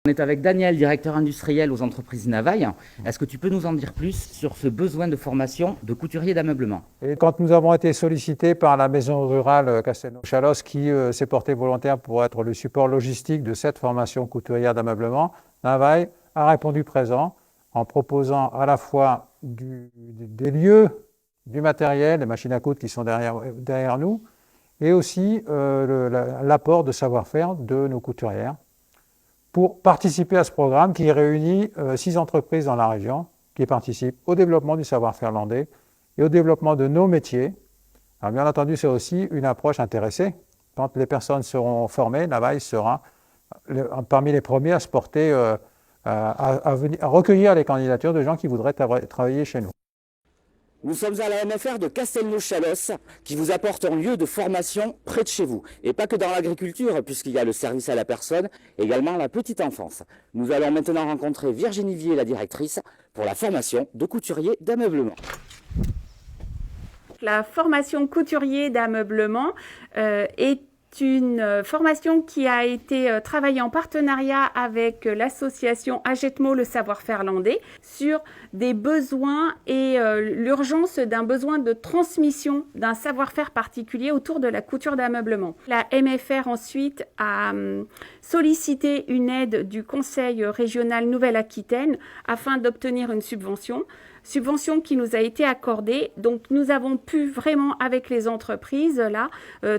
On est avec Daniel, directeur industriel aux entreprises Navaille. Est-ce que tu peux nous en dire plus sur ce besoin de formation de couturier d'ameublement? Et quand nous avons été sollicités par la maison rurale Castelnau-Chalosse qui s'est portée volontaire pour être le support logistique de cette formation couturière d'ameublement, Navaille a répondu présent en proposant à la fois des lieux, du matériel, les machines à coudre qui sont derrière nous, et aussi l'apport de savoir-faire de nos couturières pour participer à ce programme qui réunit 6 entreprises dans la région qui participent au développement du savoir-faire landais et au développement de nos métiers. Alors bien entendu, c'est aussi une approche intéressée. Quand les personnes seront formées, Navaille sera parmi les premiers à se porter, à recueillir les candidatures de gens qui voudraient travailler chez nous. Nous sommes à la MFR de Castelnau-Chalosse qui vous apporte un lieu de formation près de chez vous. Et pas que dans l'agriculture, puisqu'il y a le service à la personne, également la petite enfance. Nous allons maintenant rencontrer Virginie Vier, la directrice, pour la formation de couturier d'ameublement. La formation couturier d'ameublement est une formation qui a été travaillée en partenariat avec l'association Agetmo le savoir-faire landais sur des besoins et l'urgence d'un besoin de transmission d'un savoir-faire particulier autour de la couture d'ameublement. La MFR ensuite a sollicité une aide du Conseil régional Nouvelle-Aquitaine afin d'obtenir une subvention qui nous a été accordée. Donc nous avons pu vraiment avec les entreprises là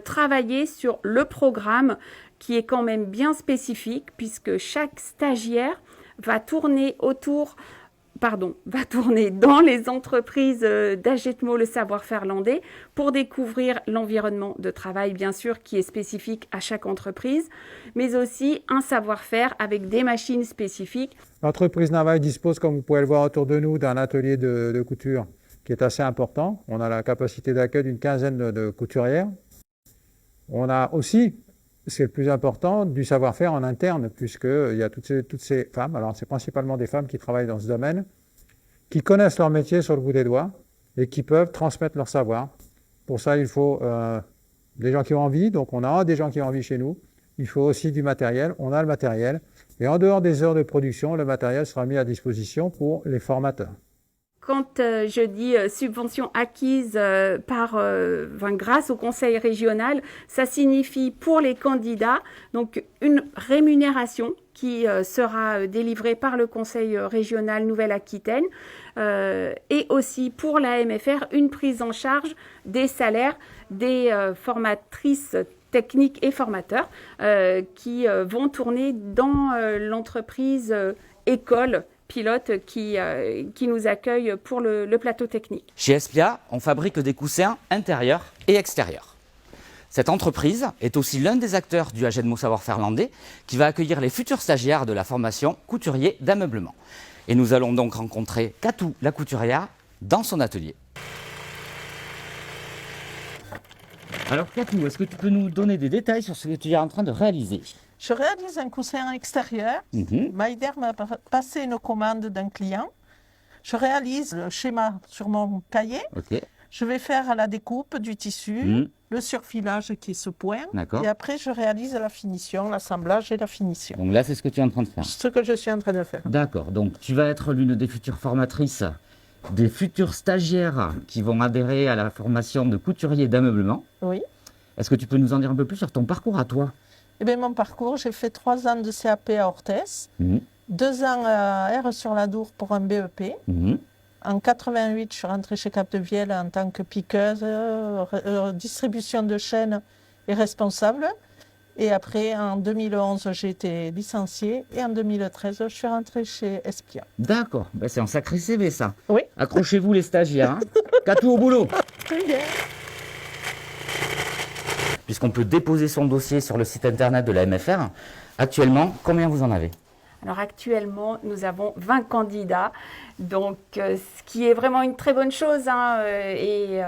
travailler sur le programme qui est quand même bien spécifique puisque chaque stagiaire va tourner dans les entreprises d'Agetmo le savoir-faire landais pour découvrir l'environnement de travail, bien sûr, qui est spécifique à chaque entreprise, mais aussi un savoir-faire avec des machines spécifiques. L'entreprise Navaille dispose, comme vous pouvez le voir autour de nous, d'un atelier de couture qui est assez important. On a la capacité d'accueil d'une quinzaine de couturières. On a aussi, ce qui est le plus important, du savoir-faire en interne, puisqu'il y a toutes ces femmes, alors c'est principalement des femmes qui travaillent dans ce domaine, qui connaissent leur métier sur le bout des doigts et qui peuvent transmettre leur savoir. Pour ça, il faut des gens qui ont envie, donc on a des gens qui ont envie chez nous. Il faut aussi du matériel, on a le matériel. Et en dehors des heures de production, le matériel sera mis à disposition pour les formateurs. Quand je dis subvention acquise grâce au conseil régional, ça signifie pour les candidats donc une rémunération qui sera délivrée par le conseil régional Nouvelle-Aquitaine et aussi pour la MFR une prise en charge des salaires des formatrices techniques et formateurs qui vont tourner dans l'entreprise école pilote qui nous accueille pour le plateau technique. Chez Espia, on fabrique des coussins intérieurs et extérieurs. Cette entreprise est aussi l'un des acteurs du Agetmo savoir-faire landais qui va accueillir les futurs stagiaires de la formation couturier d'ameublement. Et nous allons donc rencontrer Katou, la couturière, dans son atelier. Alors Katou, est-ce que tu peux nous donner des détails sur ce que tu es en train de réaliser? Je réalise un coussin extérieur. Maïder m'a passé une commande d'un client. Je réalise le schéma sur mon cahier. Okay. Je vais faire la découpe du tissu, le surfilage qui est ce point. Et après, je réalise la finition, l'assemblage et la finition. Donc là, c'est ce que tu es en train de faire. Ce que je suis en train de faire. D'accord. Donc tu vas être l'une des futures formatrices, des futurs stagiaires qui vont adhérer à la formation de couturier d'ameublement. Oui. Est-ce que tu peux nous en dire un peu plus sur ton parcours à toi? Eh bien, mon parcours, j'ai fait 3 ans de CAP à Orthès, 2 ans à R-sur-l'Adour pour un BEP. En 88, je suis rentrée chez Capdevielle en tant que piqueuse, distribution de chaînes et responsable. Et après, en 2011, j'ai été licenciée et en 2013, je suis rentrée chez Espia. D'accord, ben, c'est un sacré CV ça. Oui. Accrochez-vous les stagiaires, hein. Katou au boulot. Très bien. Puisqu'on peut déposer son dossier sur le site internet de la MFR. Actuellement, combien vous en avez? Alors actuellement, nous avons 20 candidats, donc ce qui est vraiment une très bonne chose. Il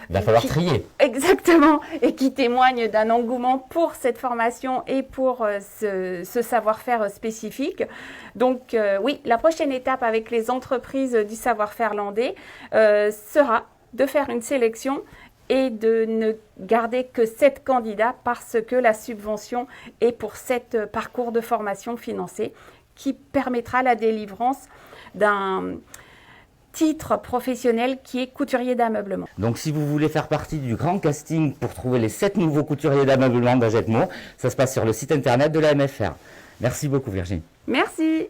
va falloir trier. Exactement, et qui témoigne d'un engouement pour cette formation et pour ce savoir-faire spécifique. Donc oui, la prochaine étape avec les entreprises du savoir-faire landais sera de faire une sélection et de ne garder que 7 candidats parce que la subvention est pour 7 parcours de formation financés qui permettra la délivrance d'un titre professionnel qui est couturier d'ameublement. Donc si vous voulez faire partie du grand casting pour trouver les 7 nouveaux couturiers d'ameublement d'Agetmo, ça se passe sur le site internet de la MFR. Merci beaucoup Virginie. Merci.